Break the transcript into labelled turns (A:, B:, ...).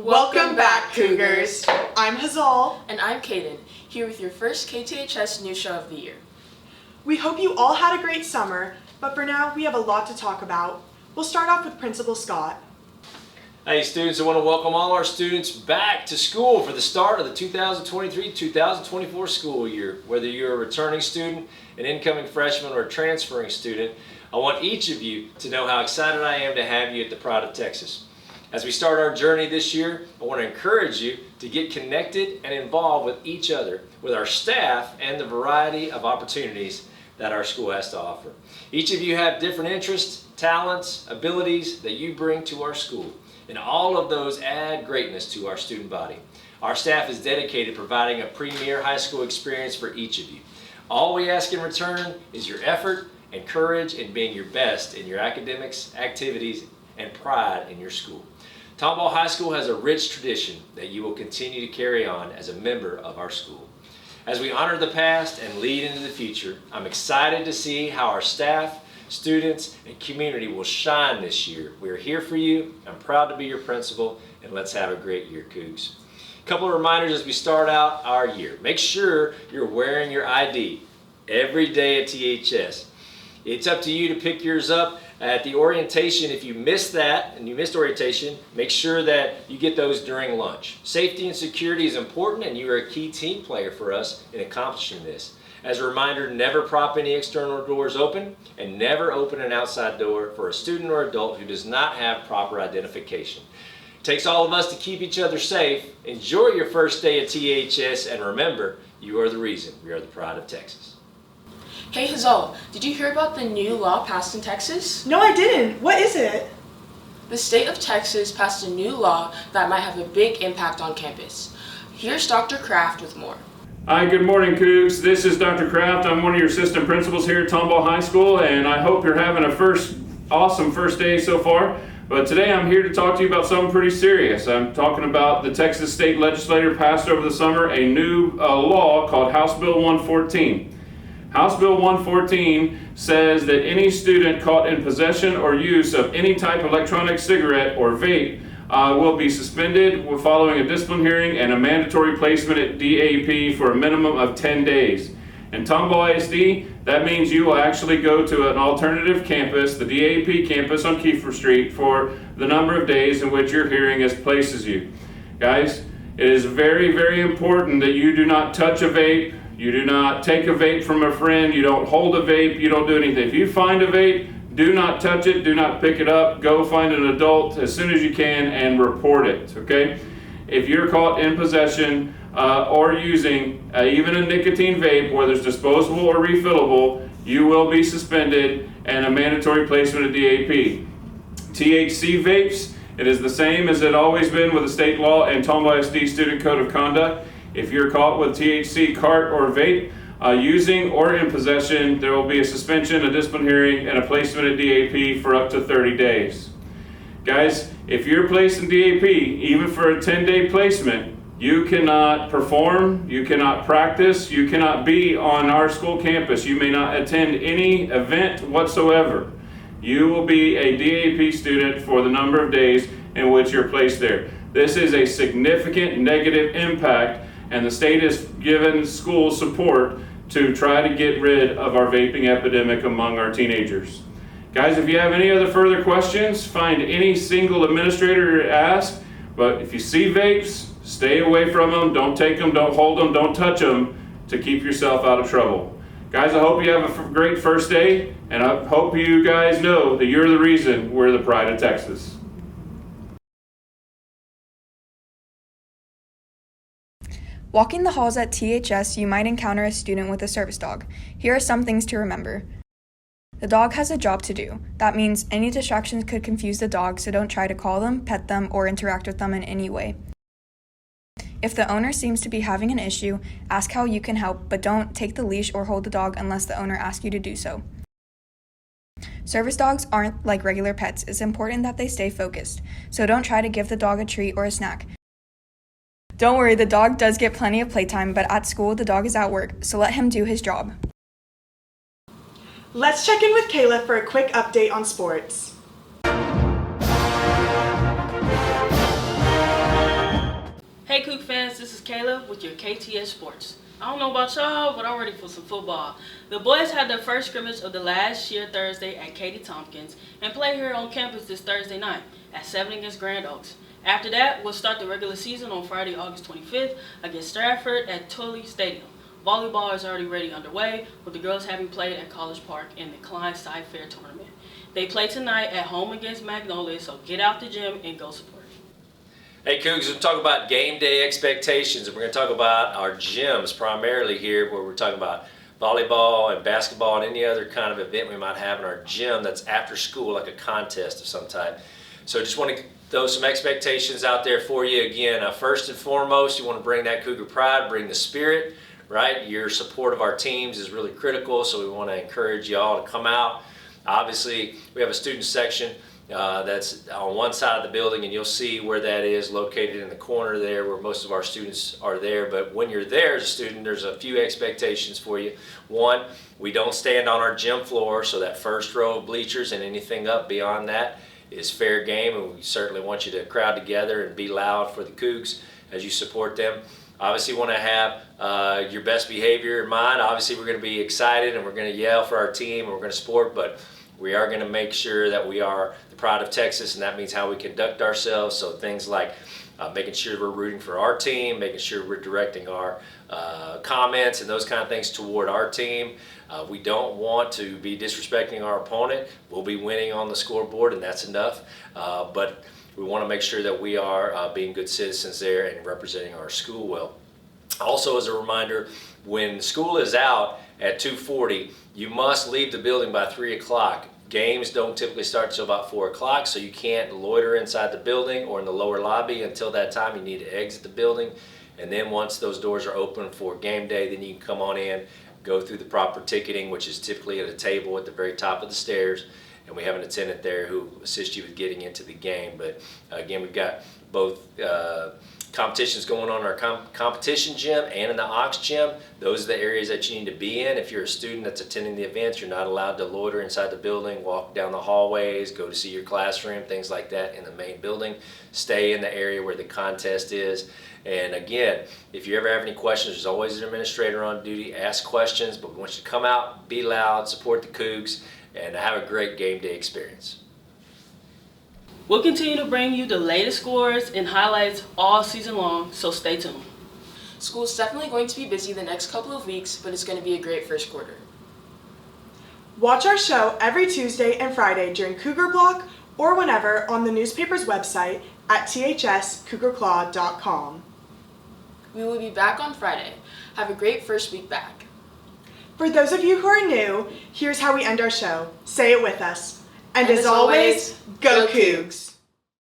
A: Welcome back, Cougars! I'm Hazal.
B: And I'm Kaden, here with your first KTHS News Show of the year.
A: We hope you all had a great summer, but for now we have a lot to talk about. We'll start off with Principal Scott.
C: Hey students, I want to welcome all our students back to school for the start of the 2023-2024 school year. Whether you're a returning student, an incoming freshman, or a transferring student, I want each of you to know how excited I am to have you at the Pride of Texas. As we start our journey this year, I want to encourage you to get connected and involved with each other, with our staff, and the variety of opportunities that our school has to offer. Each of you have different interests, talents, abilities that you bring to our school, and all of those add greatness to our student body. Our staff is dedicated to providing a premier high school experience for each of you. All we ask in return is your effort and courage in being your best in your academics, activities, and pride in your school. Tomball High School has a rich tradition that you will continue to carry on as a member of our school. As we honor the past and lead into the future, I'm excited to see how our staff, students, and community will shine this year. We're here for you. I'm proud to be your principal, and let's have a great year, Cougs. A couple of reminders as we start out our year. Make sure you're wearing your ID every day at THS. It's up to you to pick yours up at the orientation. If you missed that and you missed orientation, make sure that you get those during lunch. Safety and security is important, and you are a key team player for us in accomplishing this. As a reminder, never prop any external doors open, and never open an outside door for a student or adult who does not have proper identification. It takes all of us to keep each other safe. Enjoy your first day at THS, and remember, you are the reason we are the Pride of Texas.
B: Hey Hazal, did you hear about the new law passed in Texas?
A: No, I didn't. What is it?
B: The state of Texas passed a new law that might have a big impact on campus. Here's Dr. Kraft with more.
D: Hi, good morning, Cougs. This is Dr. Kraft. I'm one of your assistant principals here at Tomball High School, and I hope you're having a awesome first day so far. But today I'm here to talk to you about something pretty serious. I'm talking about the Texas State Legislature passed over the summer a new law called House Bill 114. House Bill 114 says that any student caught in possession or use of any type of electronic cigarette or vape will be suspended following a discipline hearing and a mandatory placement at DAP for a minimum of 10 days. In Tomball ISD, that means you will actually go to an alternative campus, the DAP campus on Kiefer Street, for the number of days in which your hearing places you. Guys, it is very, very important that you do not touch a vape. You do not take a vape from a friend. You don't hold a vape. You don't do anything. If you find a vape, do not touch it. Do not pick it up. Go find an adult as soon as you can and report it, okay? If you're caught in possession or using even a nicotine vape, whether it's disposable or refillable, you will be suspended and a mandatory placement at DAP. THC vapes, it is the same as it always been with the state law and Tomball ISD Student Code of Conduct. If you're caught with THC cart or vape using or in possession, there will be a suspension, a discipline hearing, and a placement at DAP for up to 30 days. Guys, if you're placed in DAP, even for a 10-day placement, you cannot perform, you cannot practice, you cannot be on our school campus. You may not attend any event whatsoever. You will be a DAP student for the number of days in which you're placed there. This is a significant negative impact, and the state has given schools support to try to get rid of our vaping epidemic among our teenagers. Guys, if you have any other further questions, find any single administrator to ask. But if you see vapes, stay away from them. Don't take them, don't hold them, don't touch them to keep yourself out of trouble. Guys, I hope you have a great first day, and I hope you guys know that you're the reason we're the Pride of Texas.
E: Walking the halls at THS, you might encounter a student with a service dog. Here are some things to remember. The dog has a job to do. That means any distractions could confuse the dog, so don't try to call them, pet them, or interact with them in any way. If the owner seems to be having an issue, ask how you can help, but don't take the leash or hold the dog unless the owner asks you to do so. Service dogs aren't like regular pets. It's important that they stay focused, so don't try to give the dog a treat or a snack. Don't worry, the dog does get plenty of playtime, but at school the dog is at work, so let him do his job.
A: Let's check in with Kayla for a quick update on sports.
F: Hey Coug fans, this is Caleb with your KTHS Sports. I don't know about y'all, but I'm ready for some football. The boys had their first scrimmage of the last year Thursday at Katie Tompkins and play here on campus this Thursday night at 7 against Grand Oaks. After that, we'll start the regular season on Friday, August 25th against Stratford at Tully Stadium. Volleyball is already underway, with the girls having played at College Park in the Klein Side Fair tournament. They play tonight at home against Magnolia, so get out the gym and go support.
C: Hey Cougs, we'll talk about game day expectations, and we're going to talk about our gyms primarily here, where we're talking about volleyball and basketball and any other kind of event we might have in our gym that's after school, like a contest of some type. So just want to throw some expectations out there for you. Again, first and foremost, you want to bring that Cougar pride, bring the spirit, right? Your support of our teams is really critical, so we want to encourage you all to come out. Obviously, we have a student section that's on one side of the building, and you'll see where that is located in the corner there where most of our students are there. But when you're there as a student, there's a few expectations for you. One, we don't stand on our gym floor, so that first row of bleachers and anything up beyond that is fair game, and we certainly want you to crowd together and be loud for the Cougs as you support them. Obviously, you want to have your best behavior in mind. Obviously, we're going to be excited and we're going to yell for our team and we're going to support, but we are going to make sure that we are the pride of Texas, and that means how we conduct ourselves. So things like making sure we're rooting for our team, making sure we're directing our comments and those kind of things toward our team. We don't want to be disrespecting our opponent. We'll be winning on the scoreboard, and that's enough. But we want to make sure that we are being good citizens there and representing our school well. Also, as a reminder, when school is out at 2:40, you must leave the building by 3 o'clock. Games don't typically start until about 4 o'clock, so you can't loiter inside the building or in the lower lobby until that time. You need to exit the building, and then once those doors are open for game day, then you can come on in, go through the proper ticketing, which is typically at a table at the very top of the stairs, and we have an attendant there who assists you with getting into the game. But again, we've got both competitions going on in our competition gym and in the Aux gym. Those are the areas that you need to be in. If you're a student that's attending the events, you're not allowed to loiter inside the building, walk down the hallways, go to see your classroom, things like that in the main building. Stay in the area where the contest is. And again, if you ever have any questions, there's always an administrator on duty. Ask questions, but we want you to come out, be loud, support the Cougs, and have a great game day experience.
F: We'll continue to bring you the latest scores and highlights all season long, so stay tuned.
B: School's definitely going to be busy the next couple of weeks, but it's going to be a great first quarter.
A: Watch our show every Tuesday and Friday during Cougar Block or whenever on the newspaper's website at thscougarclaw.com.
B: We will be back on Friday. Have a great first week back.
A: For those of you who are new, here's how we end our show. Say it with us. And as always, go Cougs!